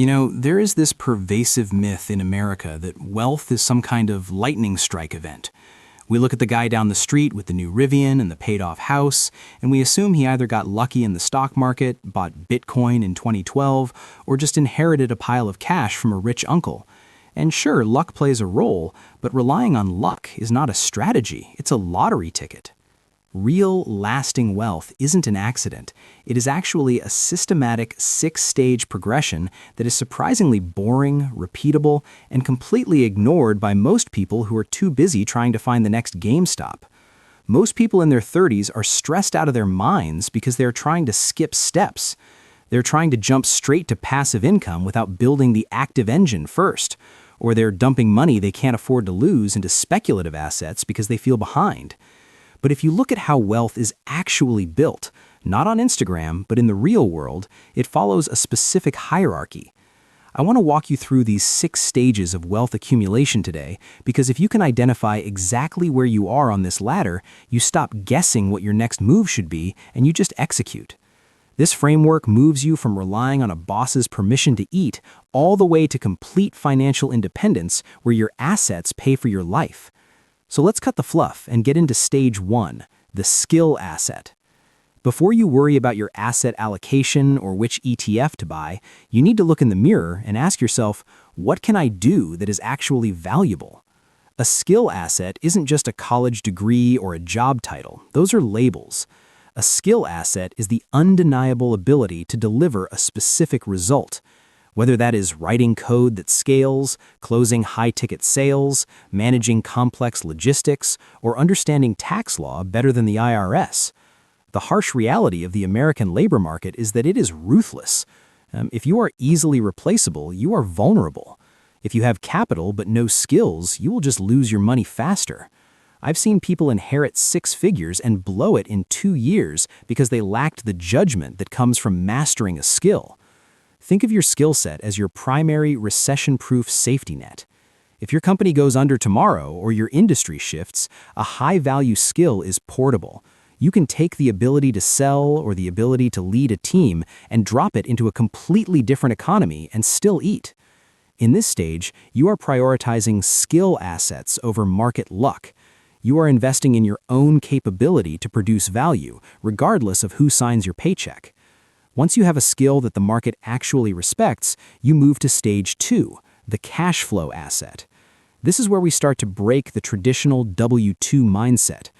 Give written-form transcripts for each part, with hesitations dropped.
There is this pervasive myth in America that wealth is some kind of lightning strike event. We look at the guy down the street with the new Rivian and the paid-off house, and we assume he either got lucky in the stock market, bought Bitcoin in 2012, or just inherited a pile of cash from a rich uncle. And sure, luck plays a role, but relying on luck is not a strategy, it's a lottery ticket. Real, lasting wealth isn't an accident. It is actually a systematic, six-stage progression that is surprisingly boring, repeatable, and completely ignored by most people who are too busy trying to find the next GameStop. Most people in their 30s are stressed out of their minds because they're trying to skip steps. They're trying to jump straight to passive income without building the active engine first, or they're dumping money they can't afford to lose into speculative assets because they feel behind. But if you look at how wealth is actually built, not on Instagram, but in the real world, it follows a specific hierarchy. I want to walk you through these 6 stages of wealth accumulation today, because if you can identify exactly where you are on this ladder, you stop guessing what your next move should be, and you just execute. This framework moves you from relying on a boss's permission to eat all the way to complete financial independence where your assets pay for your life. So let's cut the fluff and get into stage 1, the skill asset. Before you worry about your asset allocation or which ETF to buy, you need to look in the mirror and ask yourself, what can I do that is actually valuable? A skill asset isn't just a college degree or a job title. Those are labels. A skill asset is the undeniable ability to deliver a specific result. Whether that is writing code that scales, closing high-ticket sales, managing complex logistics, or understanding tax law better than the IRS. The harsh reality of the American labor market is that it is ruthless. If you are easily replaceable, you are vulnerable. If you have capital but no skills, you will just lose your money faster. I've seen people inherit 6 figures and blow it in 2 years because they lacked the judgment that comes from mastering a skill. Think of your skill set as your primary recession-proof safety net. If your company goes under tomorrow or your industry shifts, a high-value skill is portable. You can take the ability to sell or the ability to lead a team and drop it into a completely different economy and still eat. In this stage, you are prioritizing skill assets over market luck. You are investing in your own capability to produce value, regardless of who signs your paycheck. Once you have a skill that the market actually respects, you move to stage 2, the cash flow asset. This is where we start to break the traditional W-2 mindset.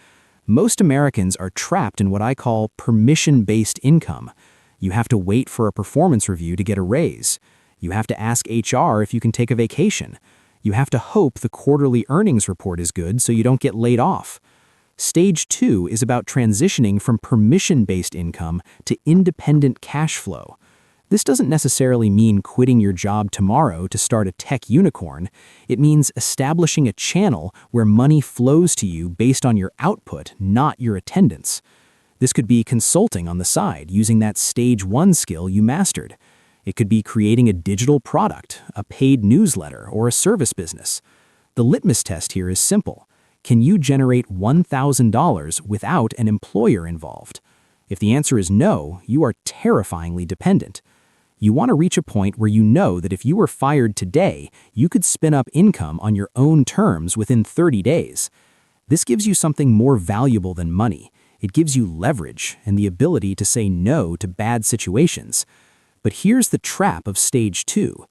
Most Americans are trapped in what I call permission-based income. You have to wait for a performance review to get a raise. You have to ask HR if you can take a vacation. You have to hope the quarterly earnings report is good so you don't get laid off. Stage 2 is about transitioning from permission-based income to independent cash flow. This doesn't necessarily mean quitting your job tomorrow to start a tech unicorn. It means establishing a channel where money flows to you based on your output, not your attendance. This could be consulting on the side, using that stage 1 skill you mastered. It could be creating a digital product, a paid newsletter, or a service business. The litmus test here is simple. Can you generate $1,000 without an employer involved? If the answer is no, you are terrifyingly dependent. You want to reach a point where you know that if you were fired today, you could spin up income on your own terms within 30 days. This gives you something more valuable than money. It gives you leverage and the ability to say no to bad situations. But here's the trap of stage 2.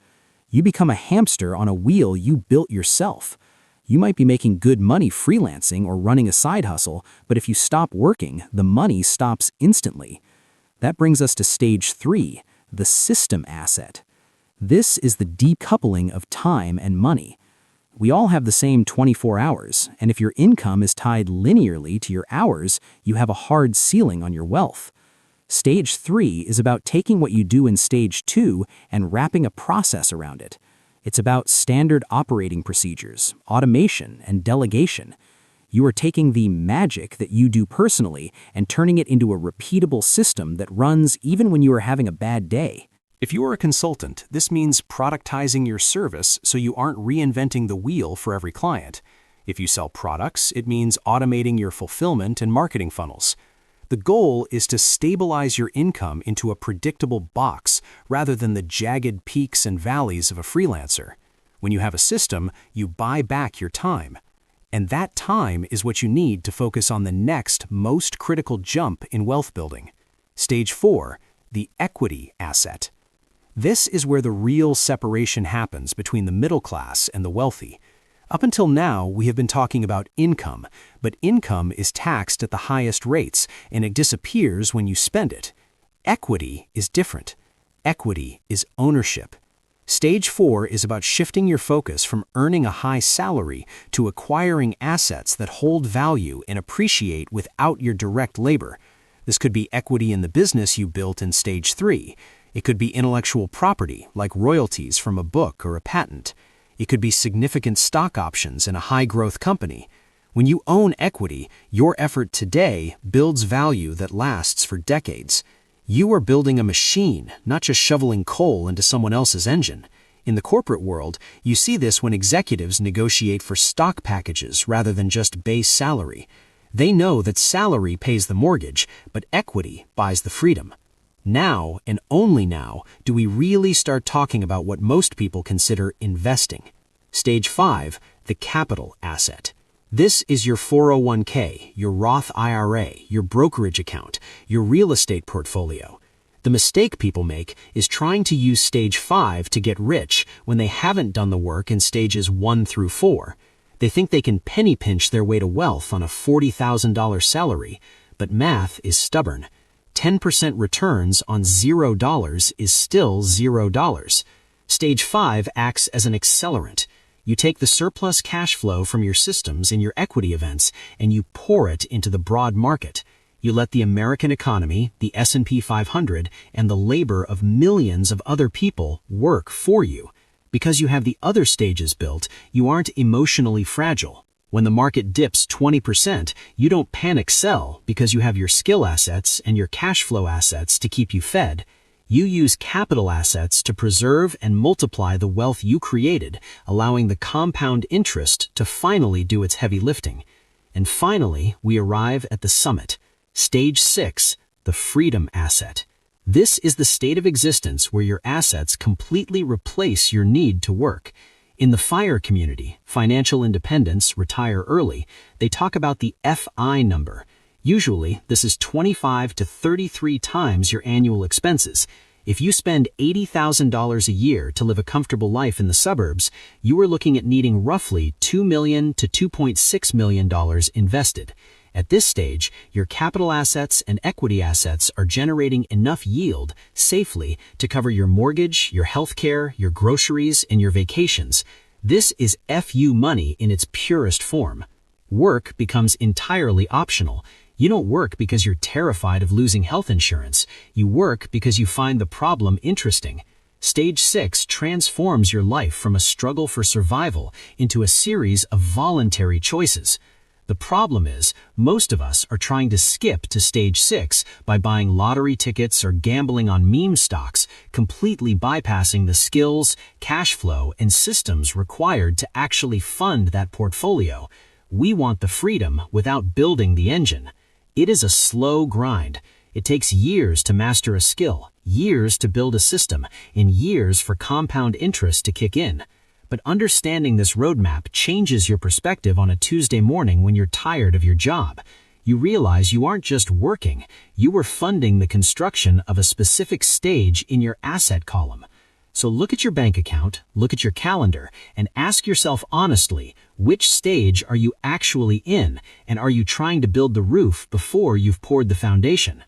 You become a hamster on a wheel you built yourself. You might be making good money freelancing or running a side hustle, but if you stop working, the money stops instantly. That brings us to stage 3, the system asset. This is the decoupling of time and money. We all have the same 24 hours, and if your income is tied linearly to your hours, you have a hard ceiling on your wealth. Stage 3 is about taking what you do in stage 2 and wrapping a process around it. It's about standard operating procedures, automation, and delegation. You are taking the magic that you do personally and turning it into a repeatable system that runs even when you are having a bad day. If you are a consultant, this means productizing your service so you aren't reinventing the wheel for every client. If you sell products, it means automating your fulfillment and marketing funnels. The goal is to stabilize your income into a predictable box rather than the jagged peaks and valleys of a freelancer. When you have a system, you buy back your time. And that time is what you need to focus on the next most critical jump in wealth building. Stage 4, the equity asset. This is where the real separation happens between the middle class and the wealthy. Up until now, we have been talking about income, but income is taxed at the highest rates, and it disappears when you spend it. Equity is different. Equity is ownership. Stage 4 is about shifting your focus from earning a high salary to acquiring assets that hold value and appreciate without your direct labor. This could be equity in the business you built in Stage 3. It could be intellectual property, like royalties from a book or a patent. It could be significant stock options in a high-growth company. When you own equity, your effort today builds value that lasts for decades. You are building a machine, not just shoveling coal into someone else's engine. In the corporate world, you see this when executives negotiate for stock packages rather than just base salary. They know that salary pays the mortgage, but equity buys the freedom. Now, and only now, do we really start talking about what most people consider investing. Stage 5, the capital asset. This is your 401k, your Roth IRA, your brokerage account, your real estate portfolio. The mistake people make is trying to use Stage 5 to get rich when they haven't done the work in Stages 1 through 4. They think they can penny pinch their way to wealth on a $40,000 salary, but math is stubborn. 10% returns on $0 is still $0. Stage 5 acts as an accelerant. You take the surplus cash flow from your systems in your equity events and you pour it into the broad market. You let the American economy, the S&P 500, and the labor of millions of other people work for you. Because you have the other stages built, you aren't emotionally fragile. When the market dips 20%, you don't panic sell because you have your skill assets and your cash flow assets to keep you fed. You use capital assets to preserve and multiply the wealth you created, allowing the compound interest to finally do its heavy lifting. And finally, we arrive at the summit. Stage 6, the freedom asset. This is the state of existence where your assets completely replace your need to work. In the FIRE community, financial independence, retire early, they talk about the FI number. Usually, this is 25 to 33 times your annual expenses. If you spend $80,000 a year to live a comfortable life in the suburbs, you are looking at needing roughly $2 million to $2.6 million invested. At this stage, your capital assets and equity assets are generating enough yield safely to cover your mortgage, your healthcare, your groceries, and your vacations. This is FU money in its purest form. Work becomes entirely optional. You don't work because you're terrified of losing health insurance. You work because you find the problem interesting. Stage 6 transforms your life from a struggle for survival into a series of voluntary choices. The problem is, most of us are trying to skip to Stage 6 by buying lottery tickets or gambling on meme stocks, completely bypassing the skills, cash flow, and systems required to actually fund that portfolio. We want the freedom without building the engine. It is a slow grind. It takes years to master a skill, years to build a system, and years for compound interest to kick in. But understanding this roadmap changes your perspective on a Tuesday morning when you're tired of your job. You realize you aren't just working, you are funding the construction of a specific stage in your asset column. So look at your bank account, look at your calendar, and ask yourself honestly, which stage are you actually in, and are you trying to build the roof before you've poured the foundation?